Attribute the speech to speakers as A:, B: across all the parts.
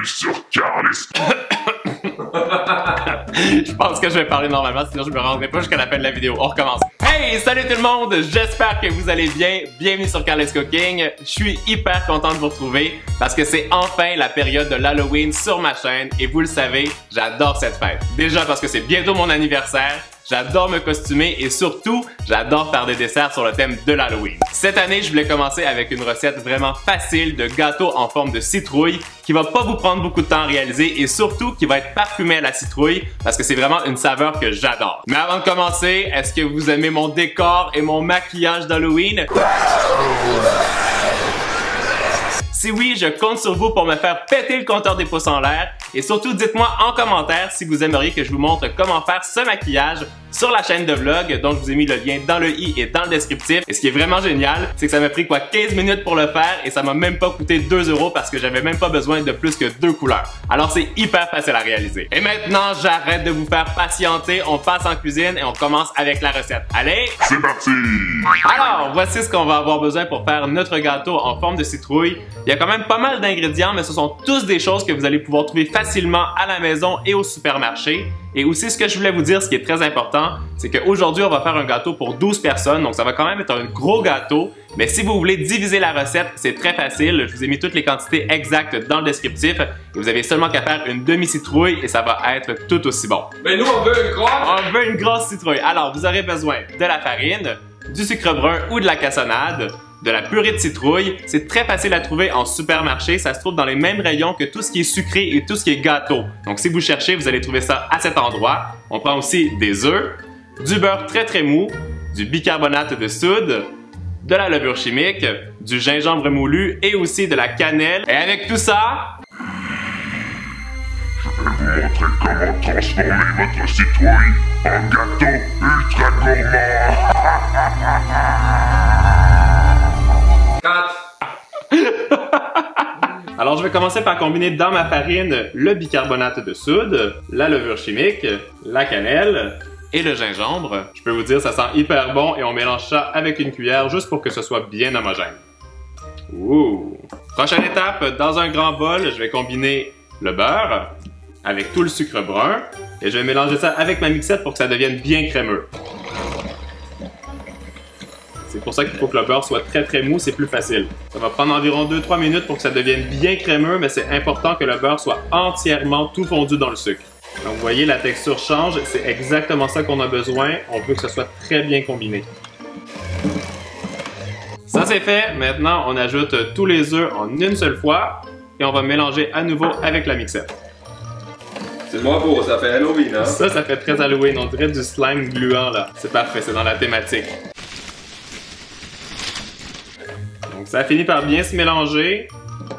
A: Bienvenue sur Carlesco.
B: Je pense que je vais parler normalement, sinon je me rendrai pas jusqu'à la fin de la vidéo. On recommence. Hey, salut tout le monde! J'espère que vous allez bien. Bienvenue sur Carles Cooking. Je suis hyper content de vous retrouver parce que c'est enfin la période de l'Halloween sur ma chaîne et vous le savez, j'adore cette fête. Déjà parce que c'est bientôt mon anniversaire. J'adore me costumer et surtout, j'adore faire des desserts sur le thème de l'Halloween. Cette année, je voulais commencer avec une recette vraiment facile de gâteau en forme de citrouille qui va pas vous prendre beaucoup de temps à réaliser et surtout qui va être parfumé à la citrouille parce que c'est vraiment une saveur que j'adore. Mais avant de commencer, est-ce que vous aimez mon décor et mon maquillage d'Halloween? Si oui, je compte sur vous pour me faire péter le compteur des pouces en l'air et surtout dites-moi en commentaire si vous aimeriez que je vous montre comment faire ce maquillage sur la chaîne de vlog dont je vous ai mis le lien dans le i et dans le descriptif. Et ce qui est vraiment génial, c'est que ça m'a pris 15 minutes pour le faire et ça m'a même pas coûté 2 € parce que j'avais même pas besoin de plus que 2 couleurs. Alors c'est hyper facile à réaliser. Et maintenant, j'arrête de vous faire patienter, on passe en cuisine et on commence avec la recette. Allez!
A: C'est parti!
B: Alors, voici ce qu'on va avoir besoin pour faire notre gâteau en forme de citrouille. Il y a quand même pas mal d'ingrédients, mais ce sont tous des choses que vous allez pouvoir trouver facilement à la maison et au supermarché. Et aussi, ce que je voulais vous dire, ce qui est très important, c'est qu'aujourd'hui, on va faire un gâteau pour 12 personnes, donc ça va quand même être un gros gâteau. Mais si vous voulez diviser la recette, c'est très facile. Je vous ai mis toutes les quantités exactes dans le descriptif. Et vous avez seulement qu'à faire une demi-citrouille et ça va être tout aussi bon.
C: Mais nous, on veut une grosse!
B: On veut une grosse citrouille. Alors, vous aurez besoin de la farine, du sucre brun ou de la cassonade, de la purée de citrouille. C'est très facile à trouver en supermarché. Ça se trouve dans les mêmes rayons que tout ce qui est sucré et tout ce qui est gâteau. Donc, si vous cherchez, vous allez trouver ça à cet endroit. On prend aussi des œufs, du beurre très mou, du bicarbonate de soude, de la levure chimique, du gingembre moulu et aussi de la cannelle. Et avec tout ça,
A: Je vais vous montrer comment transformer votre citrouille en gâteau ultra gourmand.
B: alors je vais commencer par combiner dans ma farine le bicarbonate de soude, la levure chimique, la cannelle et le gingembre. Je peux vous dire, ça sent hyper bon et on mélange ça avec une cuillère juste pour que ce soit bien homogène. Ouh! Prochaine étape, dans un grand bol, je vais combiner le beurre avec tout le sucre brun et je vais mélanger ça avec ma mixette pour que ça devienne bien crémeux. C'est pour ça qu'il faut que le beurre soit très mou, c'est plus facile. Ça va prendre environ 2-3 minutes pour que ça devienne bien crémeux, mais c'est important que le beurre soit entièrement tout fondu dans le sucre. Donc vous voyez, la texture change, c'est exactement ça qu'on a besoin. On veut que ce soit très bien combiné. Ça c'est fait, maintenant on ajoute tous les œufs en une seule fois et on va mélanger à nouveau avec la mixette.
C: C'est moins beau, ça fait Halloween, hein?
B: Ça fait très Halloween, on dirait du slime gluant là. C'est parfait, c'est dans la thématique. Donc ça finit par bien se mélanger.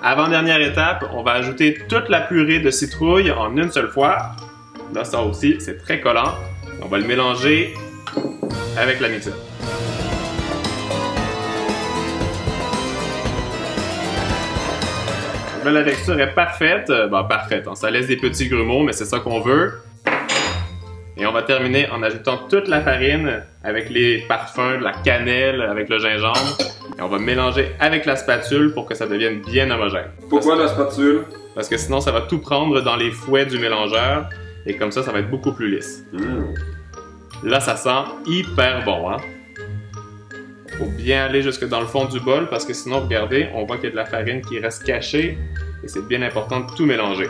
B: Avant-dernière étape, on va ajouter toute la purée de citrouille en une seule fois. Là, ça aussi, c'est très collant. On va le mélanger avec la mixette. Là, la texture est parfaite. Bon, parfaite, hein. Ça laisse des petits grumeaux, mais c'est ça qu'on veut. Et on va terminer en ajoutant toute la farine avec les parfums, de la cannelle, avec le gingembre. Et on va mélanger avec la spatule pour que ça devienne bien homogène.
C: Pourquoi la spatule? Parce
B: que sinon, ça va tout prendre dans les fouets du mélangeur. Et comme ça va être beaucoup plus lisse. Là, ça sent hyper bon, hein? Faut bien aller jusque dans le fond du bol parce que sinon, regardez, on voit qu'il y a de la farine qui reste cachée. Et c'est bien important de tout mélanger.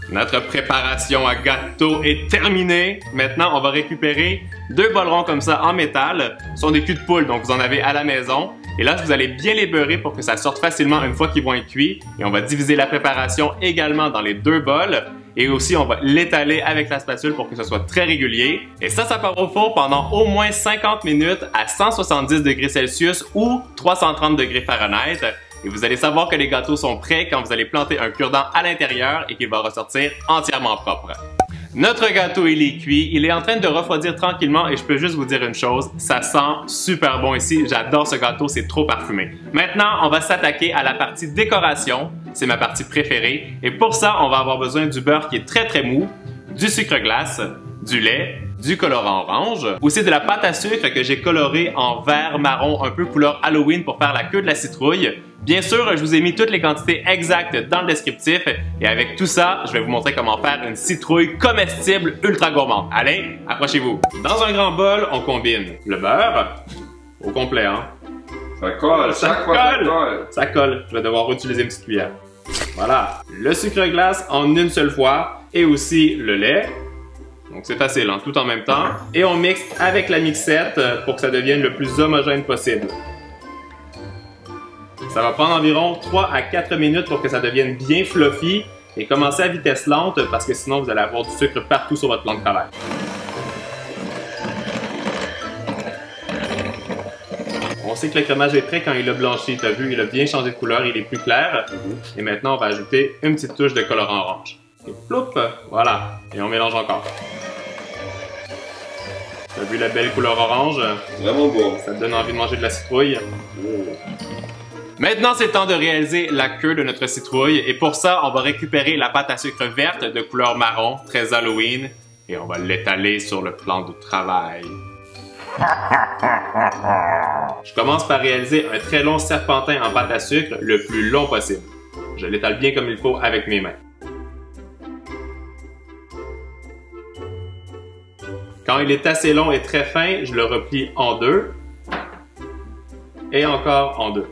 B: Notre préparation à gâteau est terminée. Maintenant, on va récupérer 2 bols ronds comme ça en métal. Ce sont des culs de poule, donc vous en avez à la maison. Et là, vous allez bien les beurrer pour que ça sorte facilement une fois qu'ils vont être cuits. Et on va diviser la préparation également dans les 2 bols. Et aussi, on va l'étaler avec la spatule pour que ce soit très régulier. Et ça part au four pendant au moins 50 minutes à 170 degrés Celsius ou 330 degrés Fahrenheit. Et vous allez savoir que les gâteaux sont prêts quand vous allez planter un cure-dent à l'intérieur et qu'il va ressortir entièrement propre. Notre gâteau, il est cuit, il est en train de refroidir tranquillement et je peux juste vous dire une chose, ça sent super bon ici, j'adore ce gâteau, c'est trop parfumé. Maintenant, on va s'attaquer à la partie décoration, c'est ma partie préférée, et pour ça, on va avoir besoin du beurre qui est très mou, du sucre glace, du lait, du colorant orange, aussi de la pâte à sucre que j'ai colorée en vert marron un peu couleur Halloween pour faire la queue de la citrouille. Bien sûr, je vous ai mis toutes les quantités exactes dans le descriptif et avec tout ça, je vais vous montrer comment faire une citrouille comestible ultra gourmande. Allez, approchez-vous. Dans un grand bol, on combine le beurre au complet, hein.
C: Ça colle, chaque fois ça colle.
B: Ça colle, je vais devoir utiliser une petite cuillère. Voilà, le sucre glace en une seule fois et aussi le lait. Donc c'est facile, hein, tout en même temps. Et on mixe avec la mixette pour que ça devienne le plus homogène possible. Ça va prendre environ 3 à 4 minutes pour que ça devienne bien fluffy et commencer à vitesse lente parce que sinon vous allez avoir du sucre partout sur votre plan de travail. On sait que le crémage est prêt quand il a blanchi. Tu as vu, il a bien changé de couleur, il est plus clair. Et maintenant, on va ajouter une petite touche de colorant orange. Et ploup, voilà. Et on mélange encore. Tu as vu la belle couleur orange?
C: Vraiment beau.
B: Ça te donne envie de manger de la citrouille. Maintenant, c'est temps de réaliser la queue de notre citrouille. Et pour ça, on va récupérer la pâte à sucre verte de couleur marron, très Halloween. Et on va l'étaler sur le plan de travail. Je commence par réaliser un très long serpentin en pâte à sucre le plus long possible. Je l'étale bien comme il faut avec mes mains. Quand il est assez long et très fin, je le replie en deux et encore en deux.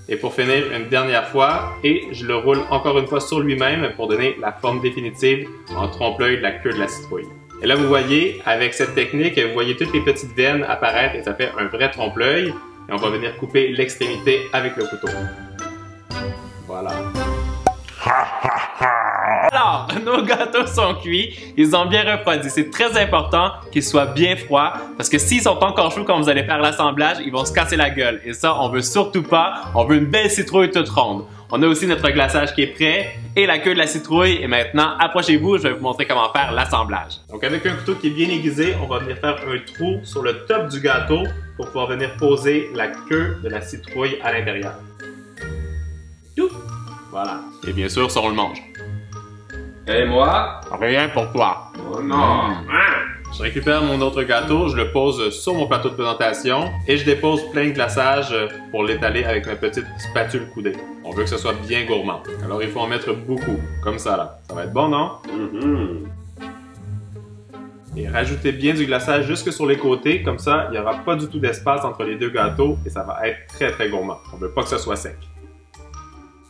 B: Et pour finir une dernière fois, et je le roule encore une fois sur lui-même pour donner la forme définitive en trompe-l'œil de la queue de la citrouille. Et là, vous voyez, avec cette technique, vous voyez toutes les petites veines apparaître et ça fait un vrai trompe-l'œil. Et on va venir couper l'extrémité avec le couteau. Voilà. Alors, nos gâteaux sont cuits, ils ont bien refroidi. C'est très important qu'ils soient bien froids parce que s'ils sont encore chauds quand vous allez faire l'assemblage, ils vont se casser la gueule. Et ça, on veut surtout pas. On veut une belle citrouille toute ronde. On a aussi notre glaçage qui est prêt et la queue de la citrouille. Et maintenant, approchez-vous, je vais vous montrer comment faire l'assemblage. Donc avec un couteau qui est bien aiguisé, on va venir faire un trou sur le top du gâteau pour pouvoir venir poser la queue de la citrouille à l'intérieur. Tout. Voilà. Et bien sûr, ça on le mange.
C: Et moi?
B: Rien pour toi.
C: Oh non!
B: Je récupère mon autre gâteau, je le pose sur mon plateau de présentation et je dépose plein de glaçage pour l'étaler avec ma petite spatule coudée. On veut que ce soit bien gourmand. Alors il faut en mettre beaucoup, comme ça là. Ça va être bon, non? Et rajoutez bien du glaçage jusque sur les côtés, comme ça il n'y aura pas du tout d'espace entre les deux gâteaux et ça va être très très gourmand. On veut pas que ce soit sec.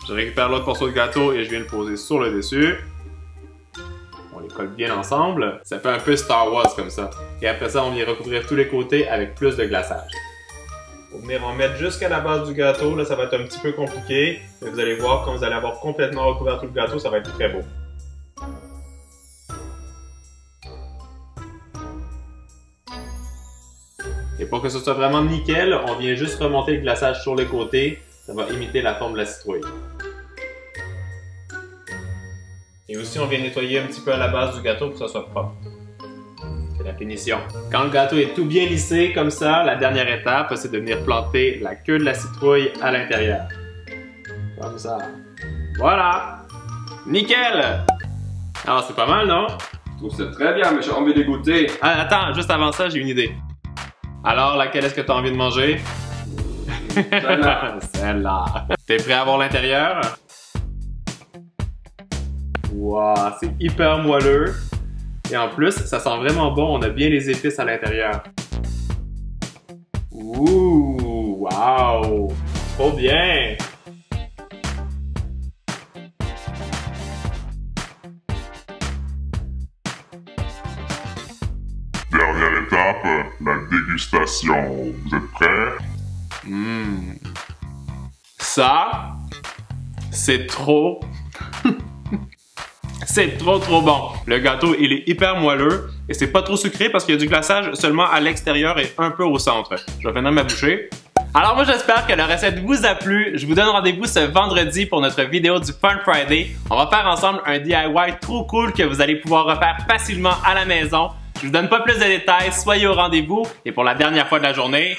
B: Je récupère l'autre morceau de gâteau et je viens le poser sur le dessus. On les colle bien ensemble. Ça fait un peu Star Wars comme ça. Et après ça, on vient recouvrir tous les côtés avec plus de glaçage. Faut venir en mettre jusqu'à la base du gâteau. Là, ça va être un petit peu compliqué. Mais vous allez voir, quand vous allez avoir complètement recouvert tout le gâteau, ça va être très beau. Et pour que ce soit vraiment nickel, on vient juste remonter le glaçage sur les côtés. Ça va imiter la forme de la citrouille. Et aussi, on vient nettoyer un petit peu à la base du gâteau pour que ça soit propre. C'est la finition. Quand le gâteau est tout bien lissé, comme ça, la dernière étape, c'est de venir planter la queue de la citrouille à l'intérieur. Comme ça. Voilà! Nickel! Alors, c'est pas mal, non?
C: Je trouve ça très bien, mais j'ai envie de goûter.
B: Ah, attends, juste avant ça, j'ai une idée. Alors, laquelle est-ce que tu as envie de manger?
C: Celle-là.
B: Celle-là. T'es prêt à voir l'intérieur? Wow, c'est hyper moelleux. Et en plus, ça sent vraiment bon. On a bien les épices à l'intérieur. Ouh, wow! Trop bien!
A: Dernière étape, la dégustation. Vous êtes prêts?
B: Ça, c'est trop... c'est trop bon. Le gâteau, il est hyper moelleux et c'est pas trop sucré parce qu'il y a du glaçage seulement à l'extérieur et un peu au centre. Je vais finir ma bouchée. Alors moi, j'espère que la recette vous a plu. Je vous donne rendez-vous ce vendredi pour notre vidéo du Fun Friday. On va faire ensemble un DIY trop cool que vous allez pouvoir refaire facilement à la maison. Je vous donne pas plus de détails, soyez au rendez-vous et pour la dernière fois de la journée...